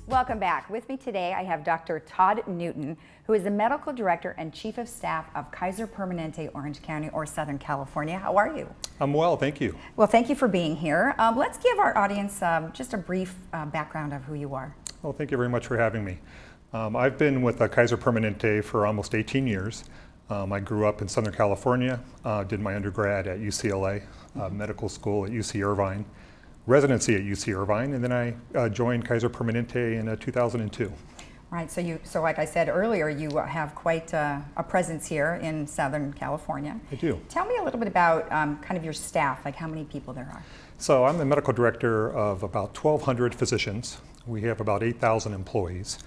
Welcome back. With me today, I have Dr. Todd Newton, who is the Medical Director and Chief of Staff of Kaiser Permanente, Orange County, or Southern California. How are you? I'm well, thank you. Well, thank you for being here. Let's give our audience just a brief background of who you are. Well, thank you very much for having me. I've been with Kaiser Permanente for almost 18 years. I grew up in Southern California, did my undergrad at UCLA, medical school at UC Irvine, residency at UC Irvine, and then I joined Kaiser Permanente in 2002. Right, so like I said earlier, you have quite a presence here in Southern California. I do. Tell me a little bit about kind of your staff, like how many people there are. So I'm the medical director of about 1,200 physicians. We have about 8,000 employees.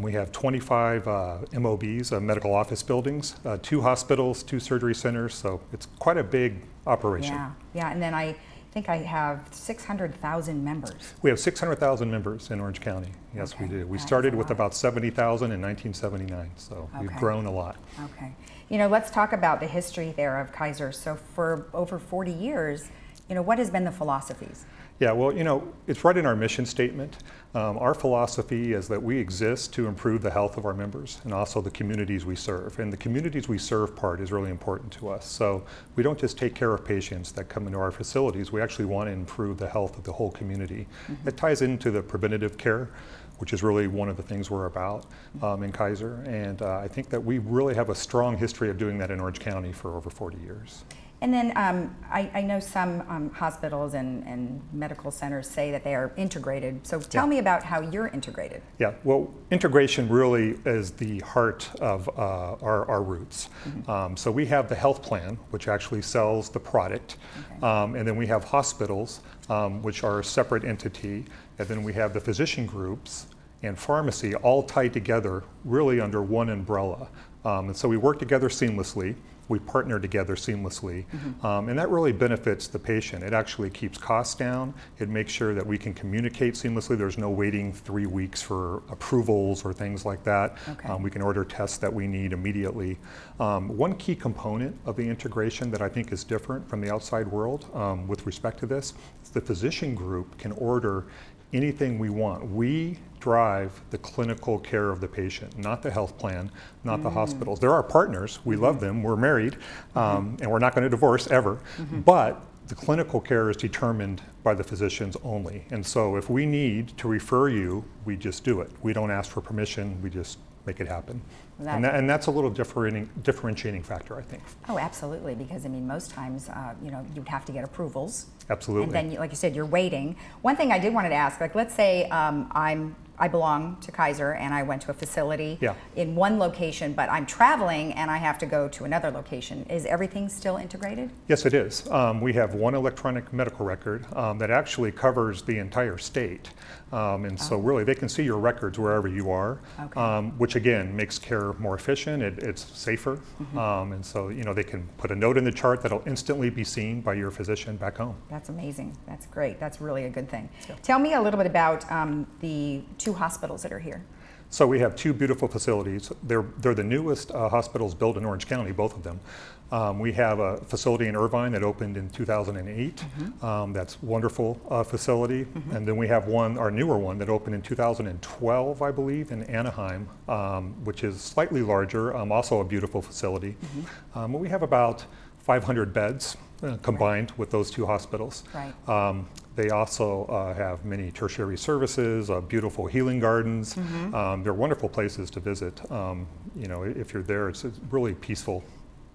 We have 25 MOBs, medical office buildings, 2 hospitals, 2 surgery centers, so it's quite a big operation. Yeah, and then I think I have 600,000 members. We have 600,000 members in Orange County. Yes, we do. We started with about 70,000 in 1979, so we've grown a lot. Okay. You know, let's talk about the history there of Kaiser. So for over 40 years, you know, what has been the philosophies? Yeah, well, you know, it's right in our mission statement. Our philosophy is that we exist to improve the health of our members and also the communities we serve. And the communities we serve part is really important to us. So we don't just take care of patients that come into our facilities, we actually want to improve the health of the whole community. It ties into the preventative care, which is really one of the things we're about in Kaiser. And I think that we really have a strong history of doing that in Orange County for over 40 years. And then I know some hospitals and medical centers say that they are integrated. So tell me about how you're integrated. Yeah, well, integration really is the heart of our roots. So we have the health plan, which actually sells the product. And then we have hospitals, which are a separate entity. And then we have the physician groups and pharmacy all tied together really under one umbrella. And so we work together seamlessly. We partner together seamlessly, and that really benefits the patient. It actually keeps costs down. It makes sure that we can communicate seamlessly. There's no waiting 3 weeks for approvals or things like that. We can order tests that we need immediately. One key component of the integration that I think is different from the outside world with respect to this is the physician group can order anything we want. We drive the clinical care of the patient, not the health plan, not the hospitals. They're our partners, we love them, we're married, and we're not going to divorce ever, but the clinical care is determined by the physicians only. And so if we need to refer you, we just do it. We don't ask for permission, we just make it happen. And that's a little differentiating factor, I think. Oh, absolutely, because I mean, most times, you know, you'd have to get approvals. Absolutely. And then, like you said, you're waiting. One thing I did want to ask, like, let's say I belong to Kaiser and I went to a facility in one location, but I'm traveling and I have to go to another location. Is everything still integrated? Yes, it is. We have one electronic medical record that actually covers the entire state. And so really they can see your records wherever you are, which again makes care more efficient, it's safer. And so, you know, they can put a note in the chart that'll instantly be seen by your physician back home. That's amazing. That's great. That's really a good thing. Tell me a little bit about the 2 hospitals that are here. So we have 2 beautiful facilities. They're the newest hospitals built in Orange County, both of them. We have a facility in Irvine that opened in 2008. That's a wonderful facility. And then we have our newer one that opened in 2012, I believe, in Anaheim, which is slightly larger, also a beautiful facility. We have about 500 beds combined with those 2 hospitals. They also have many tertiary services, beautiful healing gardens. They're wonderful places to visit. You know, if you're there, it's a really peaceful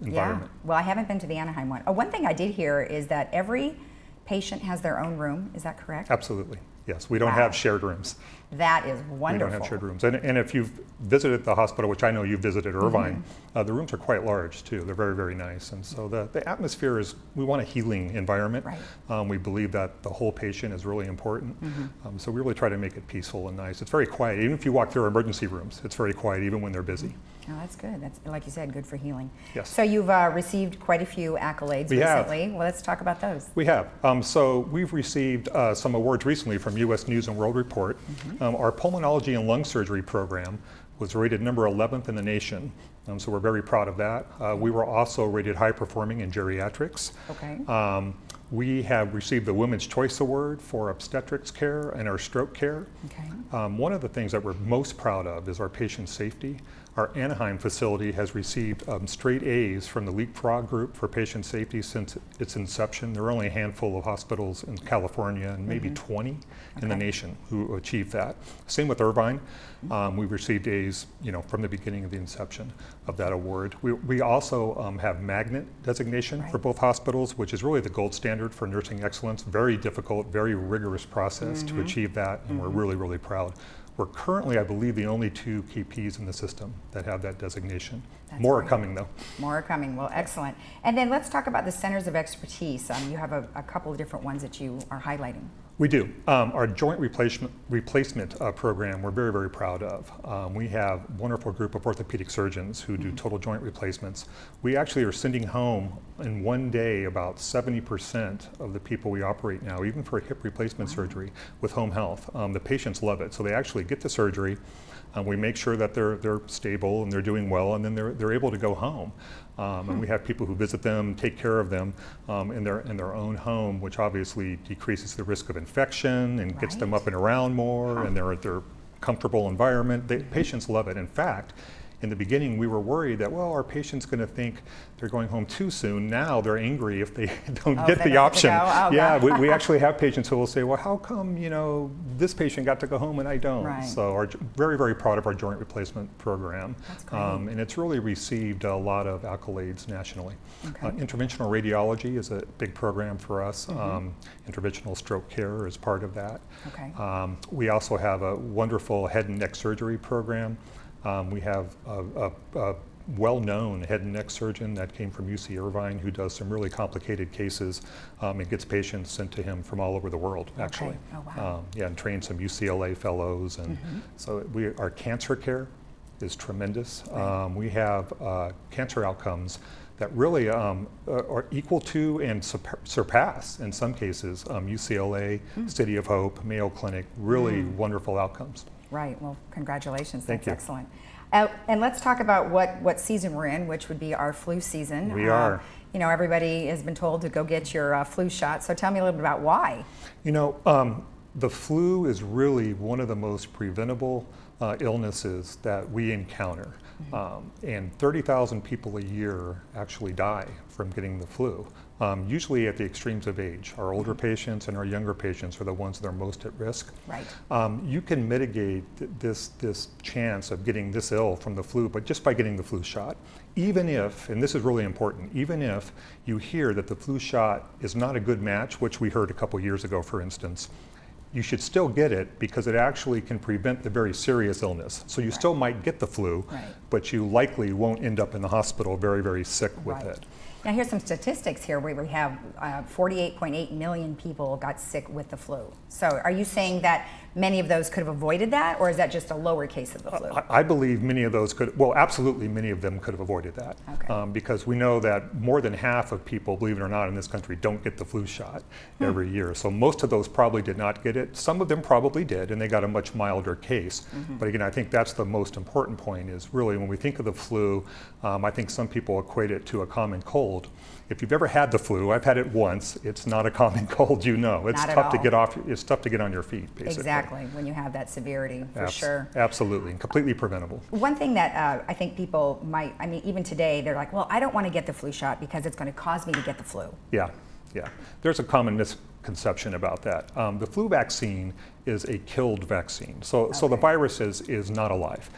environment. Well, I haven't been to the Anaheim one. One thing I did hear is that every patient has their own room. Is that correct? Absolutely. Yes, we don't have shared rooms. That is wonderful. We don't have shared rooms. And if you've visited the hospital, which I know you visited Irvine, the rooms are quite large too. They're very, very nice. And so the atmosphere is, we want a healing environment. We believe that the whole patient is really important. So we really try to make it peaceful and nice. It's very quiet. Even if you walk through emergency rooms, it's very quiet even when they're busy. Oh, that's good. That's, like you said, good for healing. Yes. So you've received quite a few accolades recently. Well, let's talk about those. We have. So we've received some awards recently from U.S. News and World Report. Our pulmonology and lung surgery program was rated number 11th in the nation. So we're very proud of that. We were also rated high performing in geriatrics. We have received the Women's Choice Award for obstetrics care and our stroke care. Okay. One of the things that we're most proud of is our patient safety. Our Anaheim facility has received straight A's from the Leapfrog Group for patient safety since its inception. There are only a handful of hospitals in California and maybe 20 in the nation who achieved that. Same with Irvine. We've received A's, from the beginning of the inception of that award. We also have magnet designation for both hospitals, which is really the gold standard for nursing excellence. Very difficult, very rigorous process to achieve that, and we're really, really proud. We're currently, I believe, the only 2 KPs in the system that have that designation. More are coming, though. More are coming. Well, excellent. And then let's talk about the centers of expertise. You have a couple of different ones that you are highlighting. We do. Our joint replacement program we're very, very proud of. We have a wonderful group of orthopedic surgeons who do total joint replacements. We actually are sending home in one day about 70% of the people we operate now, even for hip replacement surgery with home health. The patients love it. So they actually get the surgery. We make sure that they're stable and they're doing well, and then they're able to go home. And we have people who visit them, take care of them in their own home, which obviously decreases the risk of infection and gets them up and around more, and they're at their comfortable environment. Patients love it. In fact, in the beginning, we were worried that, well, our patient's going to think they're going home too soon. Now they're angry if they don't get the option. We actually have patients who will say, well, how come, this patient got to go home and I don't? Right. So very, very proud of our joint replacement program. That's great. And it's really received a lot of accolades nationally. Okay. Interventional radiology is a big program for us. Interventional stroke care is part of that. Okay. We also have a wonderful head and neck surgery program. We have a well-known head and neck surgeon that came from UC Irvine who does some really complicated cases and gets patients sent to him from all over the world, actually. Oh, wow. And trained some UCLA fellows. And so our cancer care is tremendous. We have cancer outcomes that really are equal to and surpass, in some cases, UCLA, City of Hope, Mayo Clinic, really wonderful outcomes. Right. Well, congratulations. Thank you. Excellent. And let's talk about what season we're in, which would be our flu season. We are. Everybody has been told to go get your flu shot. So tell me a little bit about why. The flu is really one of the most preventable illnesses that we encounter. And 30,000 people a year actually die from getting the flu, usually at the extremes of age. Our older patients and our younger patients are the ones that are most at risk. Right. You can mitigate this chance of getting this ill from the flu, but just by getting the flu shot. Even if, and this is really important, even if you hear that the flu shot is not a good match, which we heard a couple years ago, for instance, you should still get it because it actually can prevent the very serious illness. So you still might get the flu, but you likely won't end up in the hospital very, very sick with it. Now here's some statistics here where we have 48.8 million people got sick with the flu. So are you saying that many of those could have avoided that, or is that just a lower case of the flu? I believe many of those could, well, absolutely many of them could have avoided that. Okay. Because we know that more than half of people, believe it or not, in this country don't get the flu shot every year. So most of those probably did not get it. Some of them probably did, and they got a much milder case. But again, I think that's the most important point is really when we think of the flu, I think some people equate it to a common cold. If you've ever had the flu, I've had it once, it's not a common cold, It's tough to get off, it's tough to get on your feet, basically. Exactly, when you have that severity, for sure. Absolutely, and completely preventable. One thing that I think people might, even today, they're like, well, I don't want to get the flu shot because it's going to cause me to get the flu. Yeah. There's a common misconception about that. The flu vaccine is a killed vaccine. So the virus is not alive.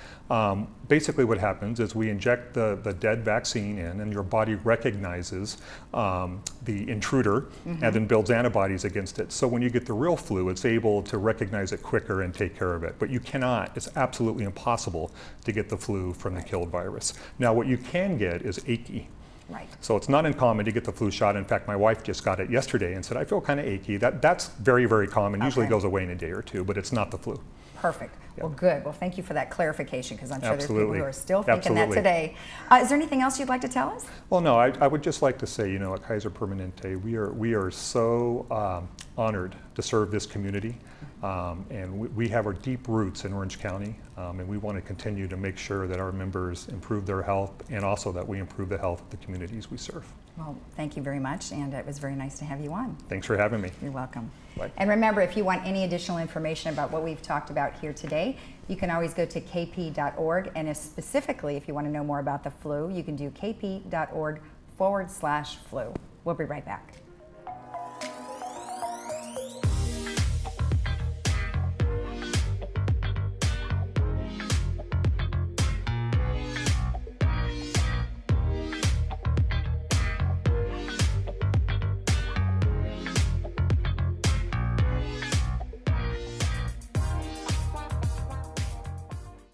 Basically what happens is we inject the dead vaccine in, and your body recognizes the intruder and then builds antibodies against it. So when you get the real flu, it's able to recognize it quicker and take care of it. But you cannot, it's absolutely impossible to get the flu from the killed virus. Now what you can get is achy. Right. So it's not uncommon to get the flu shot. In fact, my wife just got it yesterday and said, I feel kind of achy. That's very, very common. Usually goes away in a day or two, but it's not the flu. Perfect. Well, good. Well, thank you for that clarification, because I'm sure there's people who are still thinking that today. Is there anything else you'd like to tell us? Well, no, I would just like to say, at Kaiser Permanente, we are so honored to serve this community. And we have our deep roots in Orange County, and we want to continue to make sure that our members improve their health and also that we improve the health of the communities we serve. Well, thank you very much, and it was very nice to have you on. Thanks for having me. You're welcome. Bye. And remember, if you want any additional information about what we've talked about here today, you can always go to kp.org, and specifically if you want to know more about the flu, you can do kp.org/flu. We'll be right back.